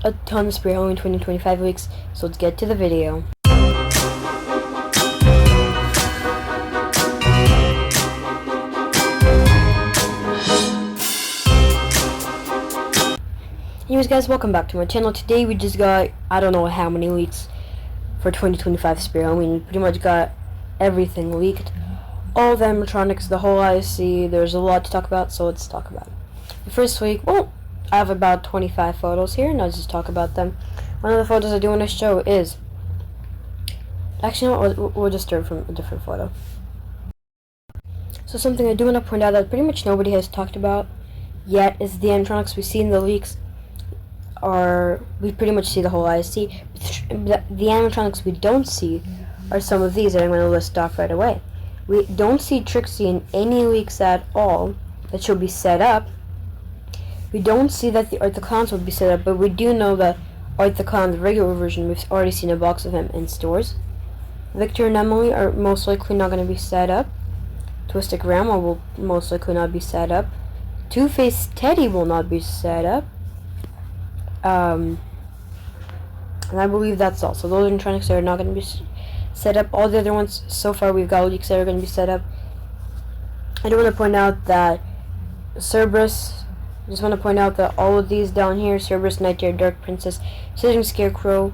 a ton of spray Halloween 2025 leaks, so let's get to the video. Anyways guys, welcome back to my channel. Today we just got, I don't know how many leaks for 2025 spray Halloween. We pretty much got everything leaked. All the animatronics, the whole ISE. There's a lot to talk about, so let's talk about it. The first week, well, I have about 25 photos here, and I'll just talk about them. One of the photos I do want to show is... Actually, no, we'll just start from a different photo. So something I do want to point out that pretty much nobody has talked about yet is the animatronics we see in the leaks we pretty much see the whole ISE. The animatronics we don't see are some of these that I'm going to list off right away. We don't see Trixie in any leaks at all that she'll be set up. We don't see that the Art the Clowns will be set up, but we do know that Art the Clown, the regular version, we've already seen a box of him in stores. Victor and Emily are most likely not going to be set up. Twisted Grandma will most likely not be set up. Two-Faced Teddy will not be set up. And I believe that's all. So those animatronics are not going to be set up. All the other ones, so far we've got leaks that are going to be set up. I do want to point out that Cerberus... I just want to point out that all of these down here, Cerberus, Night Terror, Dark Princess, Sitting Scarecrow,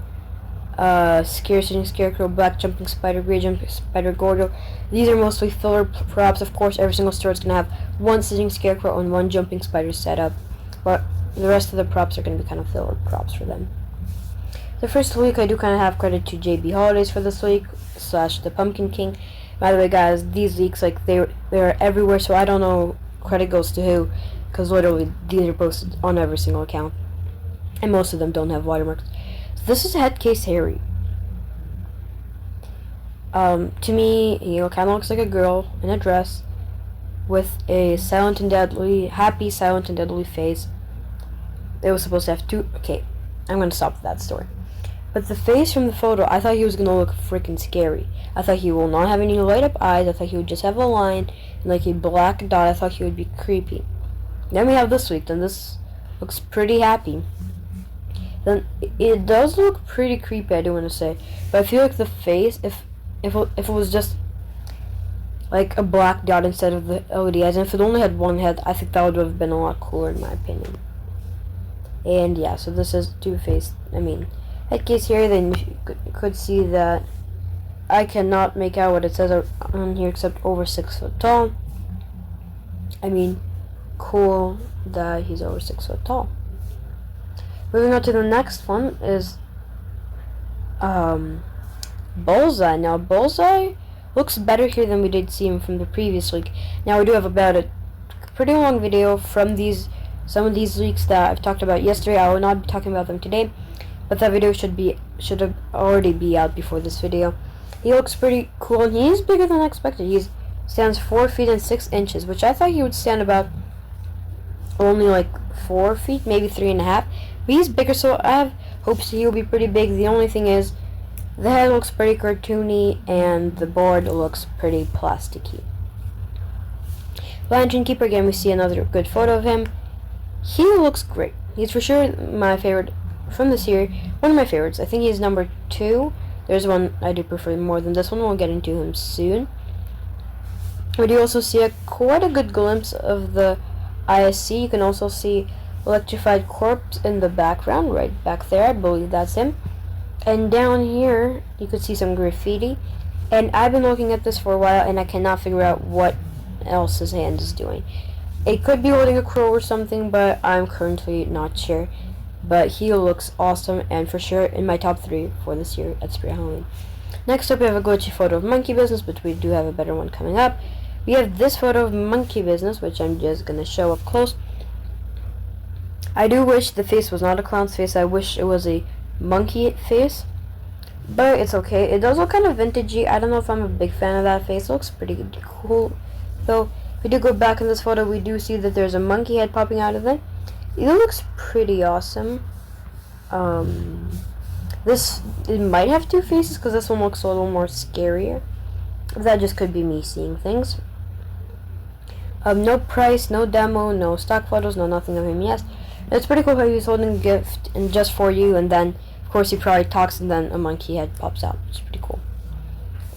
Sitting Scarecrow, Black Jumping Spider, Grey Jumping Spider, Gordo, these are mostly filler props. Of course, every single store is going to have one Sitting Scarecrow and one Jumping Spider set up, but the rest of the props are going to be kind of filler props for them. The first week, I do kind of have credit to JB Holidays for this week, / the Pumpkin King. By the way, guys, these leaks, like, they're everywhere, so I don't know credit goes to who. Because literally, these are posted on every single account. And most of them don't have watermarks. So this is Headcase Harry. To me, he kind of looks like a girl in a dress. With a silent and deadly, happy, silent and deadly face. They were supposed to have two... Okay, I'm going to stop that story. But the face from the photo, I thought he was going to look freaking scary. I thought he will not have any light up eyes. I thought he would just have a line and like a black dot. I thought he would be creepy. Then we have this week, then this looks pretty happy. Then it does look pretty creepy, I do want to say. But I feel like the face, if it was just like a black dot instead of the LED eyes, and if it only had one head, I think that would have been a lot cooler in my opinion. And yeah, so this is Two-Faced. I mean, Headcase here, then you could see that I cannot make out what it says on here except over 6 foot tall. I mean, cool that he's over 6 foot tall. Moving on to the next one is Bullseye. Now Bullseye looks better here than we did see him from the previous leak. Now we do have about a pretty long video from some of these leaks that I've talked about yesterday. I will not be talking about them today, but that video should have already be out before this video. He looks pretty cool, and he is bigger than expected. He stands 4 feet and 6 inches, which I thought he would stand about only like 4 feet, maybe 3.5. But he's bigger, so I have hopes he will be pretty big. The only thing is, the head looks pretty cartoony, and the board looks pretty plasticky. Lantern Keeper, again, we see another good photo of him. He looks great. He's for sure my favorite from this year. One of my favorites. I think he's number 2. There's one I do prefer more than this one. We'll get into him soon. We do also see quite a good glimpse of the ISE. You can also see Electrified Corpse in the background, right back there. I believe that's him. And down here, you could see some graffiti. And I've been looking at this for a while, and I cannot figure out what else his hand is doing. It could be holding a crow or something, but I'm currently not sure. But he looks awesome, and for sure in my top 3 for this year at Spray Halloween. Next up, we have a glitchy photo of Monkey Business, but we do have a better one coming up. We have this photo of Monkey Business, which I'm just going to show up close. I do wish the face was not a clown's face. I wish it was a monkey face. But it's okay. It does look kind of vintagey. I don't know if I'm a big fan of that face. It looks pretty cool. Though, if we do go back in this photo, we do see that there's a monkey head popping out of it. It looks pretty awesome. It might have 2 faces, because this one looks a little more scarier. That just could be me seeing things. No price, no demo, no stock photos, no nothing of him yet. It's pretty cool how he's holding a gift and just for you, and then of course he probably talks and then a monkey head pops out. It's pretty cool.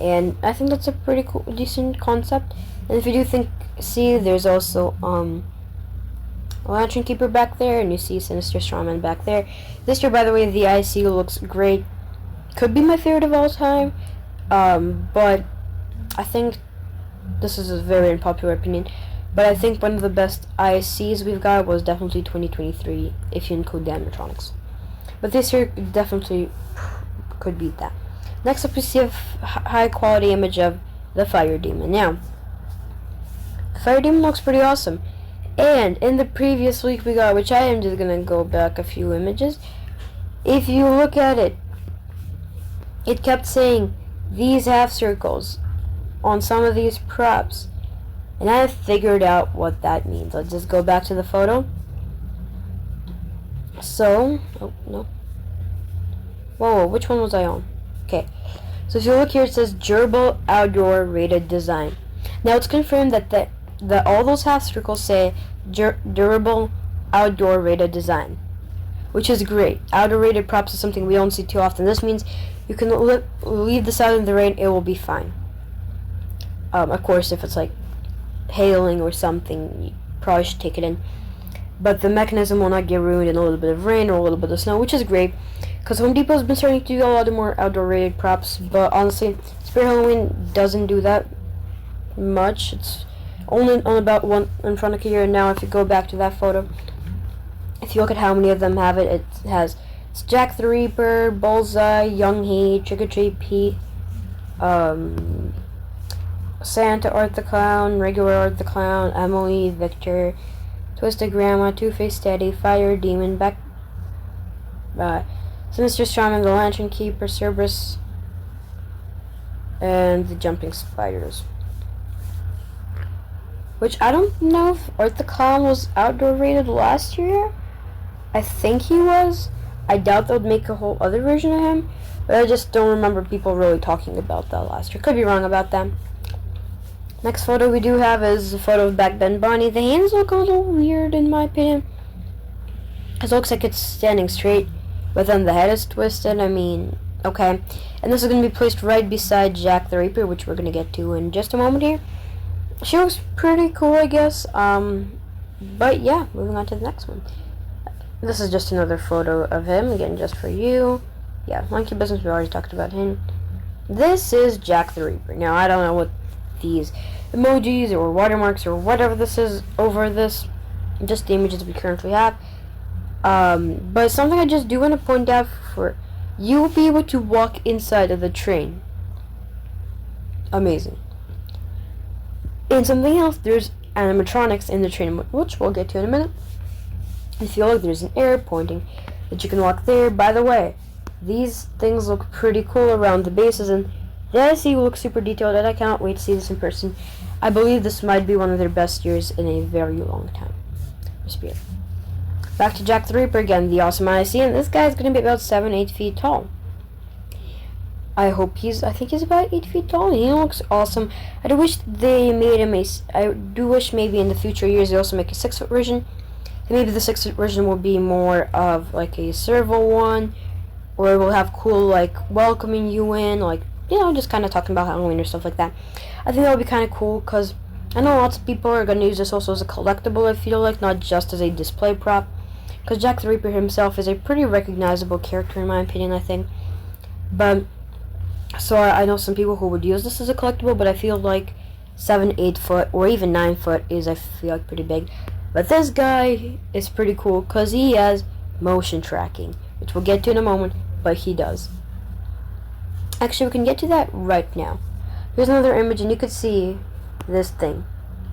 And I think that's a pretty cool, decent concept. And if you do see, there's also a lantern keeper back there, and you see Sinister Strawman back there. This year, by the way, the ISE looks great. Could be my favorite of all time, but I think this is a very unpopular opinion. But I think one of the best ISEs we've got was definitely 2023, if you include the animatronics. But this year definitely could beat that. Next up, we see a high quality image of the Fire Demon. Now, the Fire Demon looks pretty awesome. And in the previous week we got, which I am just gonna go back a few images. If you look at it, it kept saying these half circles on some of these props. And I figured out what that means. Let's just go back to the photo. So, oh no. Whoa, which one was I on? Okay, so if you look here, it says durable outdoor rated design. Now it's confirmed that all those half circles say durable outdoor rated design, which is great. Outdoor rated props is something we don't see too often. This means you can leave this out in the rain, it will be fine. Of course, if it's like hailing or something, you probably should take it in. But the mechanism will not get ruined in a little bit of rain or a little bit of snow, which is great. Because Home Depot's been starting to do a lot more outdoor rated props, but honestly, Spirit Halloween doesn't do that much. It's only on about one in front of here. And now if you go back to that photo, if you look at how many of them have it, it's Jack the Reaper, Bullseye, Young He, Trick or Treat Pete, Santa Art the Clown, Regular Art the Clown, Emily, Victor, Twisted Grandma, Two-Faced Teddy, Fire Demon, Sinister Strawman, the Lantern Keeper, Cerberus, and the Jumping Spiders. Which I don't know if Art the Clown was outdoor rated last year. I think he was. I doubt they'll make a whole other version of him, but I just don't remember people really talking about that last year. Could be wrong about that. Next photo we do have is a photo of Back Ben Bonnie. The hands look a little weird in my opinion. It looks like it's standing straight, but then the head is twisted. I mean, okay. And this is going to be placed right beside Jack the Reaper, which we're going to get to in just a moment here. She looks pretty cool, I guess. But yeah, moving on to the next one. This is just another photo of him, again, just for you. Yeah, Monkey Business, we already talked about him. This is Jack the Reaper. Now, I don't know what these emojis or watermarks or whatever this is over this, just the images we currently have. But something I just do want to point out, for you will be able to walk inside of the train. Amazing. And something else, there's animatronics in the train, which we'll get to in a minute. If you look, there's an arrow pointing that you can walk there. By the way, these things look pretty cool around the bases, and the ISE looks super detailed, and I cannot wait to see this in person. I believe this might be one of their best years in a very long time. Spirit. Back to Jack the Reaper again, the awesome ISE, and this guy's going to be about 7-8 feet tall. I think he's about 8 feet tall, and he looks awesome. I do wish they made him I do wish maybe in the future years they also make a 6-foot version. And maybe the 6-foot version will be more of like a servo one, or it will have cool like welcoming you in, like, you know, just kind of talking about Halloween or stuff like that. I think that would be kind of cool, because I know lots of people are going to use this also as a collectible, I feel like, not just as a display prop. Because Jack the Reaper himself is a pretty recognizable character, in my opinion, I think. But, so I know some people who would use this as a collectible, but I feel like 7-8 foot, or even 9 foot is, I feel like, pretty big. But this guy is pretty cool, because he has motion tracking, which we'll get to in a moment, but he does. Actually, we can get to that right now. Here's another image, and you can see this thing.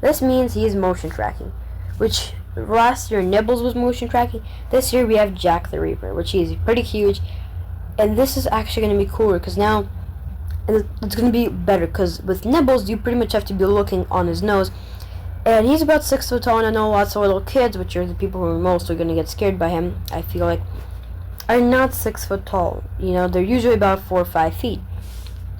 This means he's motion tracking, which last year Nibbles was motion tracking. This year we have Jack the Reaper, which is pretty huge. And this is actually going to be cooler, because now it's going to be better, because with Nibbles you pretty much have to be looking on his nose. And he's about 6 foot tall, and I know lots of little kids, which are the people who are mostly going to get scared by him, I feel like, are not 6 foot tall. You know, they're usually about 4 or 5 feet.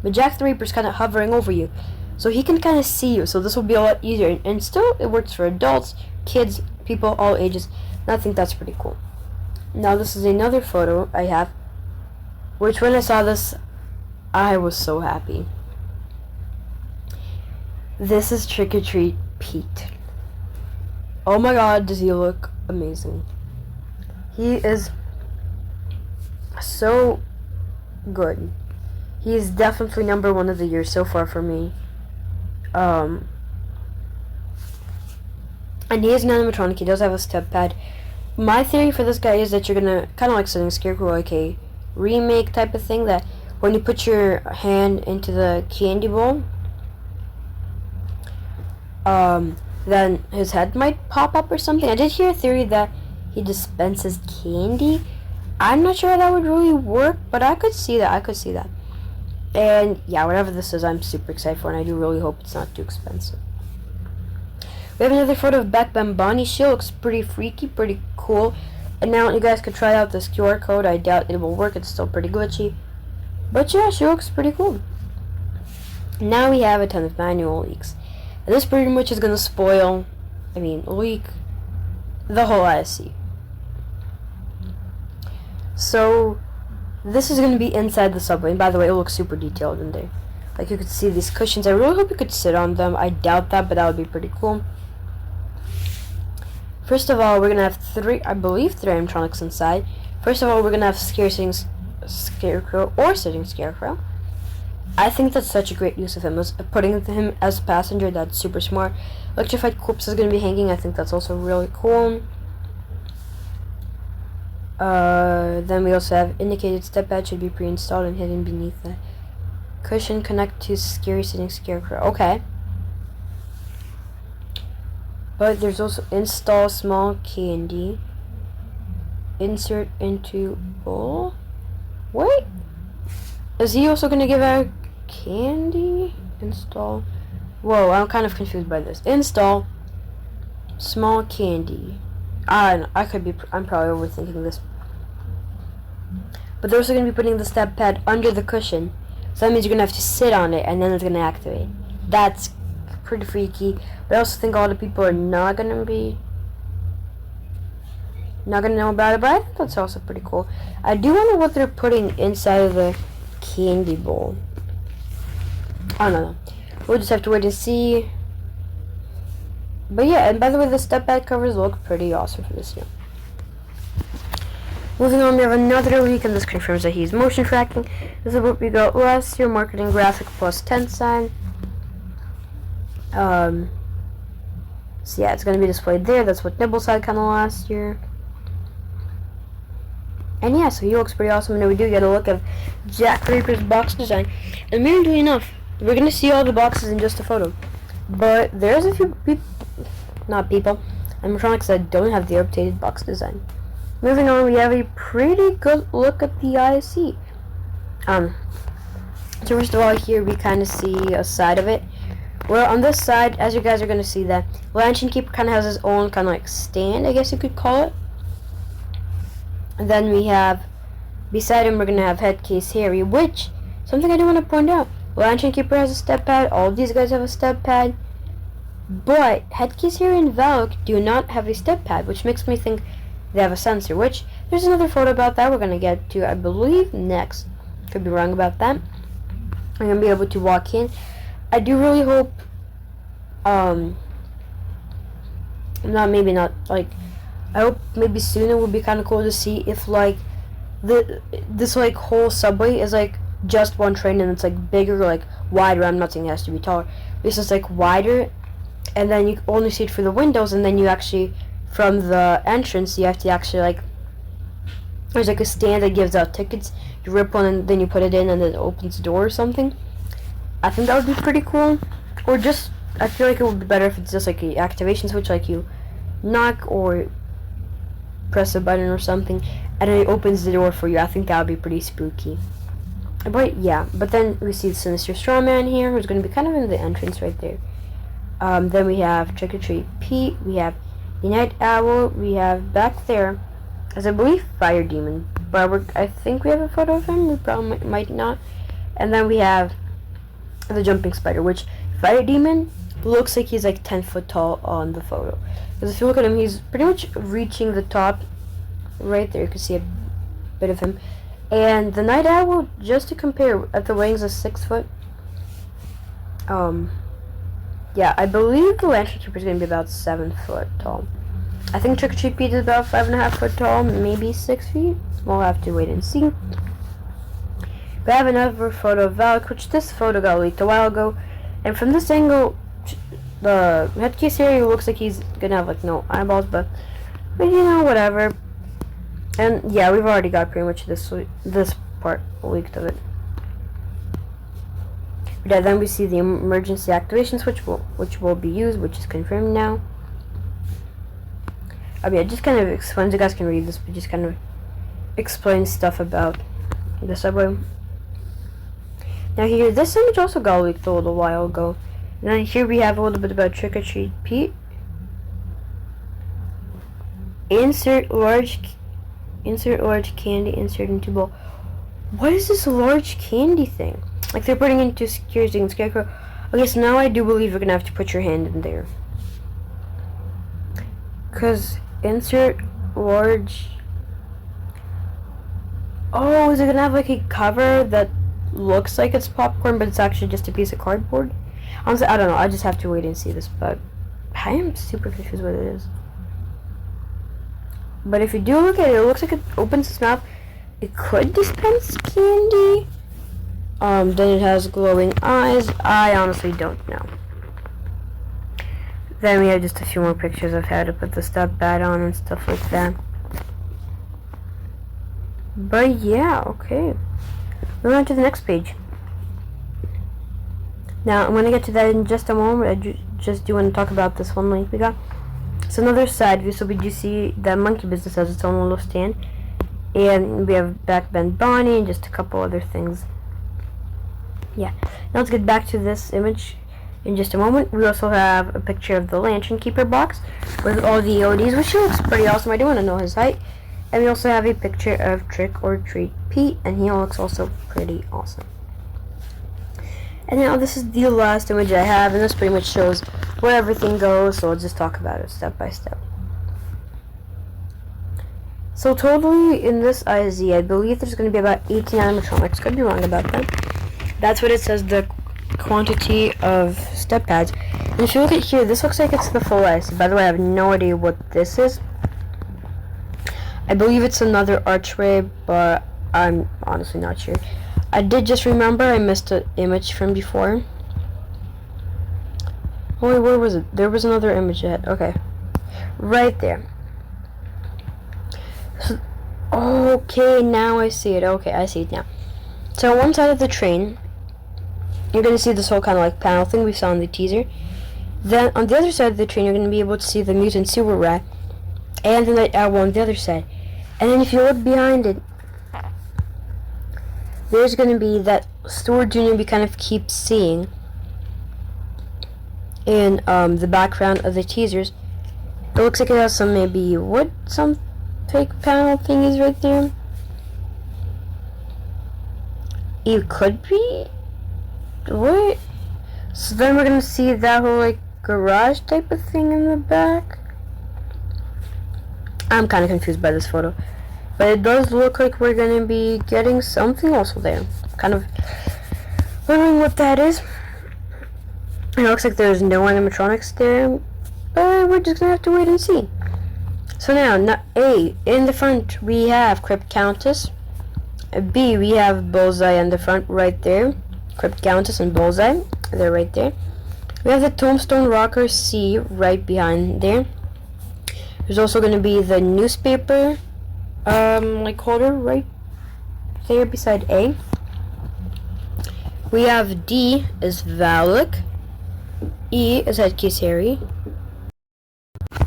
But Jack the Reaper's kind of hovering over you, so he can kind of see you, so this will be a lot easier. And still, it works for adults, kids, people, all ages. And I think that's pretty cool. Now this is another photo I have, which when I saw this, I was so happy. This is Trick or Treat Pete. Oh my god, does he look amazing. He is so good. He is definitely number one of the year so far for me. And he is an animatronic. He does have a step pad. My theory for this guy is that you're gonna kind of like setting Scarecrow, like a remake type of thing, that when you put your hand into the candy bowl, then his head might pop up or something. I did hear a theory that he dispenses candy. I'm not sure how that would really work, but I could see that. And yeah, whatever this is, I'm super excited for, and I do really hope it's not too expensive. We have another photo of Beck Bambani. She looks pretty freaky, pretty cool. And now you guys could try out this QR code. I doubt it will work. It's still pretty glitchy. But yeah, she looks pretty cool. Now we have a ton of manual leaks. And this pretty much is going to leak the whole ISE. So, this is going to be inside the subway. And by the way, it looks super detailed in there. Like, you could see these cushions. I really hope you could sit on them. I doubt that, but that would be pretty cool. First of all, we're going to have three animatronics inside. First of all, we're going to have sitting Scarecrow. I think that's such a great use of him. Putting him as a passenger, that's super smart. Electrified Corpse is going to be hanging. I think that's also really cool. Then we also have indicated step pad should be pre-installed and hidden beneath the cushion. Connect to sitting Scarecrow. Okay. But there's also install small candy. Insert into bowl. Wait. Is he also going to give out candy? Install. Whoa, I'm kind of confused by this. Install small candy. I'm probably overthinking this. But they're also going to be putting the step pad under the cushion. So that means you're going to have to sit on it and then it's going to activate. That's pretty freaky. But I also think a lot of people are not going to know about it. But I think that's also pretty cool. I do wonder what they're putting inside of the candy bowl. I don't know. We'll just have to wait and see. But yeah, and by the way, the step pad covers look pretty awesome for this year. Moving on, we have another leak, and this confirms that he's motion tracking. This is what we got last year, marketing graphic plus 10 sign. So yeah, it's going to be displayed there. That's what Nibbles had kind of last year. And yeah, so he looks pretty awesome. And then we do get a look of Jack Reaper's box design. And weirdly enough, we're going to see all the boxes in just a photo. But there's a few animatronics that don't have the updated box design. Moving on, we have a pretty good look at the ISE. So first of all, here we kind of see a side of it. Well, on this side, as you guys are going to see, that Lantern Keeper kind of has his own kind of like stand, I guess you could call it. And then we have, beside him, we're going to have Headcase Harry, which, something I do want to point out, Lantern Keeper has a step pad, all of these guys have a step pad, but Headcase Harry and Valak do not have a step pad, which makes me think they have a sensor, which, there's another photo about that we're going to get to, I believe, next. Could be wrong about that. I'm going to be able to walk in. I do really hope, I hope maybe soon it would be kind of cool to see if, like, this, like, whole subway is, like, just one train and it's, like, bigger, like, wider. I'm not saying it has to be taller. It's just, like, wider, and then you only see it through the windows, and then you actually, from the entrance, you have to actually, like, there's, like, a stand that gives out tickets. You rip one, and then you put it in, and it opens the door or something. I think that would be pretty cool. Or just, I feel like it would be better if it's just, like, an activation switch, like, you knock or press a button or something, and then it opens the door for you. I think that would be pretty spooky. But yeah, but then we see the Sinister Strawman here, who's going to be kind of in the entrance right there. Then we have Trick or Treat Pete, we have the Night Owl, we have back there, as I believe, Fire Demon. But I think we have a photo of him, we probably might not. And then we have the Jumping Spider, which Fire Demon, looks like he's like 10 foot tall on the photo. Because if you look at him, he's pretty much reaching the top. Right there, you can see a bit of him. And the night owl, just to compare, at the wings is 6 foot. Yeah, I believe the lantern keeper is going to be about 7 foot tall. I think Trick or Treat Pete is about 5.5 foot tall, maybe 6 feet. We'll have to wait and see. We have another photo of Valak, which this photo got leaked a while ago. And from this angle, the head case area looks like he's going to have like no eyeballs, but you know, whatever. And yeah, we've already got pretty much this part leaked of it. But then we see the emergency activation switch, which will be used, which is confirmed now. I mean, it just kind of explains. You guys can read this, but just kind of explains stuff about the subway. Now here, this image also got leaked a little while ago. And then here we have a little bit about Trick or Treat Pete. Insert large candy, insert into bowl. What is this large candy thing? Like they're putting into security and Scarecrow. Okay, so now I do believe you're gonna have to put your hand in there. Cause insert large. Oh, is it gonna have like a cover that looks like it's popcorn, but it's actually just a piece of cardboard? Honestly, I don't know. I just have to wait and see this, but I am super confused what it is. But if you do look at it, it looks like it opens its mouth. It could dispense candy. Then it has glowing eyes. I honestly don't know. Then we have just a few more pictures of how to put the step pad on and stuff like that. But yeah, okay. Moving on to the next page. Now, I'm going to get to that in just a moment. I just do want to talk about this one link we got. It's another side view, so we do see that Monkey Business has its own little stand. And we have Backbend Bonnie and just a couple other things. Yeah. Now let's get back to this image in just a moment. We also have a picture of the Lantern Keeper box with all the EODs, which looks pretty awesome. I do want to know his height. And we also have a picture of Trick or Treat Pete, and he looks also pretty awesome. And now this is the last image I have, and this pretty much shows where everything goes, so I'll just talk about it step by step. So totally in this ISE, I believe there's going to be about 18 animatronics. Could be wrong about that. That's what it says, the quantity of step pads. And if you look at here, this looks like it's the full ISE. By the way, I have no idea what this is. I believe it's another archway, but I'm honestly not sure. I did just remember I missed an image from before. Oh wait, where was it? There was another image ahead. Okay. Right there. So, okay, now I see it. Okay, I see it now. So on one side of the train, you're going to see this whole kind of like panel thing we saw in the teaser. Then on the other side of the train, you're going to be able to see the mutant sewer rat and the night owl on the other side. And then if you look behind it, there's going to be that storage unit we kind of keep seeing in the background of the teasers. It looks like it has some maybe wood, some fake panel thingies right there. It could be. What? So then we're going to see that whole like garage type of thing in the back. I'm kind of confused by this photo. But it does look like we're going to be getting something also there. Kind of wondering what that is. It looks like there's no animatronics there. But we're just going to have to wait and see. So now, A, in the front we have Crypt Countess. B, we have Bullseye in the front right there. Crypt Countess and Bullseye. They're right there. We have the Tombstone Rocker C right behind there. There's also going to be the newspaper like holder right there beside A. We have D is Valak. E is Headcase Harry.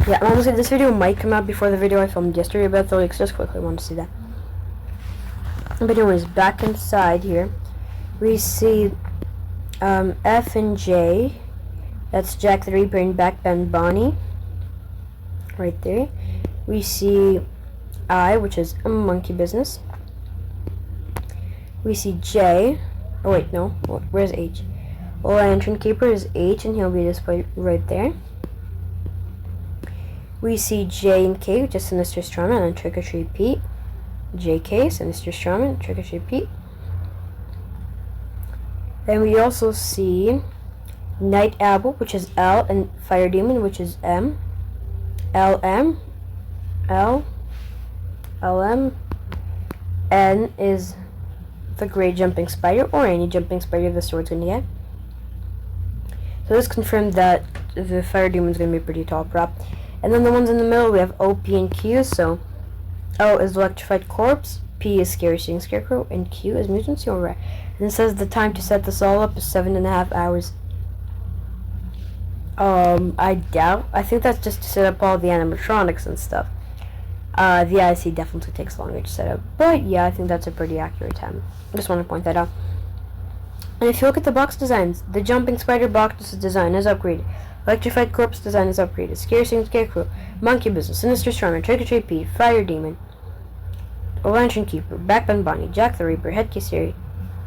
Yeah, honestly, this video might come out before the video I filmed yesterday about the leaks. Just quickly want to see that. But anyways, back inside here, we see F and J. That's Jack the Reaper and Backbend Bonnie. Right there. We see I, which is a Monkey Business. We see J. Oh wait, no. Where's H? Lantern Keeper is H, and he'll be displayed right there. We see J and K, which is Sinister Strawman and Trick or Treat Pete. JK, Sinister Strawman, Trick or Treat Pete. Then we also see Night Owl, which is L, and Fire Demon, which is M. LM, L, LM. N is the Great Jumping Spider, or any jumping spider the store's gonna get. So this confirmed that the Fire Demon's gonna be a pretty tall prop. And then the ones in the middle, we have O, P, and Q. So O is Electrified Corpse, P is Scary Seeing Scarecrow, and Q is Mutant Seal Rat. And it says the time to set this all up is 7.5 hours. I doubt. I think that's just to set up all the animatronics and stuff. The ISE definitely takes longer to set up. But yeah, I think that's a pretty accurate time. I just want to point that out. And if you look at the box designs, the Jumping Spider box design is upgraded. Electrified Corpse design is upgraded. Scary Seeing Scarecrow, Monkey Business, Sinister Strawman, Trick or Treat Pete, Fire Demon, Lantern Keeper, Backbend Bonnie, Jack the Reaper, Headcase Eerie.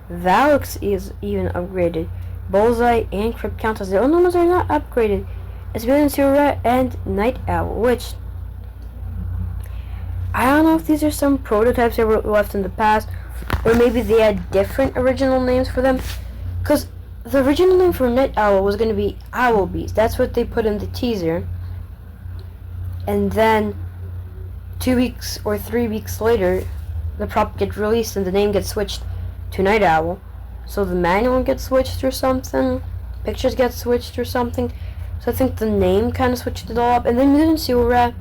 Valix is even upgraded. Bullseye and Crypt Countess. The only ones that are not upgraded is Mutant Seal Rat and Night Owl, which I don't know if these are some prototypes that were left in the past, or maybe they had different original names for them. Because the original name for Night Owl was going to be Owlbeast. That's what they put in the teaser. And then 2 weeks or 3 weeks later, the prop gets released and the name gets switched to Night Owl. So the manual gets switched or something. Pictures get switched or something. So I think the name kind of switched it all up. And then Mutant Sewer Rat,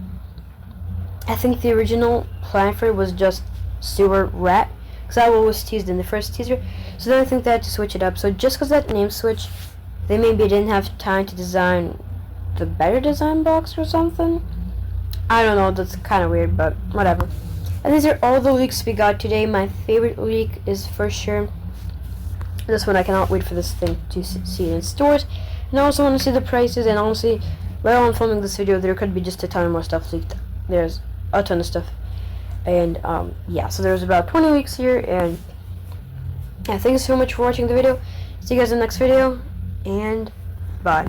I think the original plan for it was just Sewer Rat, because that was teased in the first teaser. So then I think they had to switch it up. So just because that name switch, they maybe didn't have time to design the better design box or something. I don't know, that's kind of weird, but whatever. And these are all the leaks we got today. My favorite leak is for sure this one. I cannot wait for this thing to see it in stores. And I also want to see the prices, and honestly, while I'm filming this video, there could be just a ton more stuff leaked. There's a ton of stuff. And yeah, so there's about 20 weeks here, and yeah, thanks so much for watching the video. See you guys in the next video, and bye.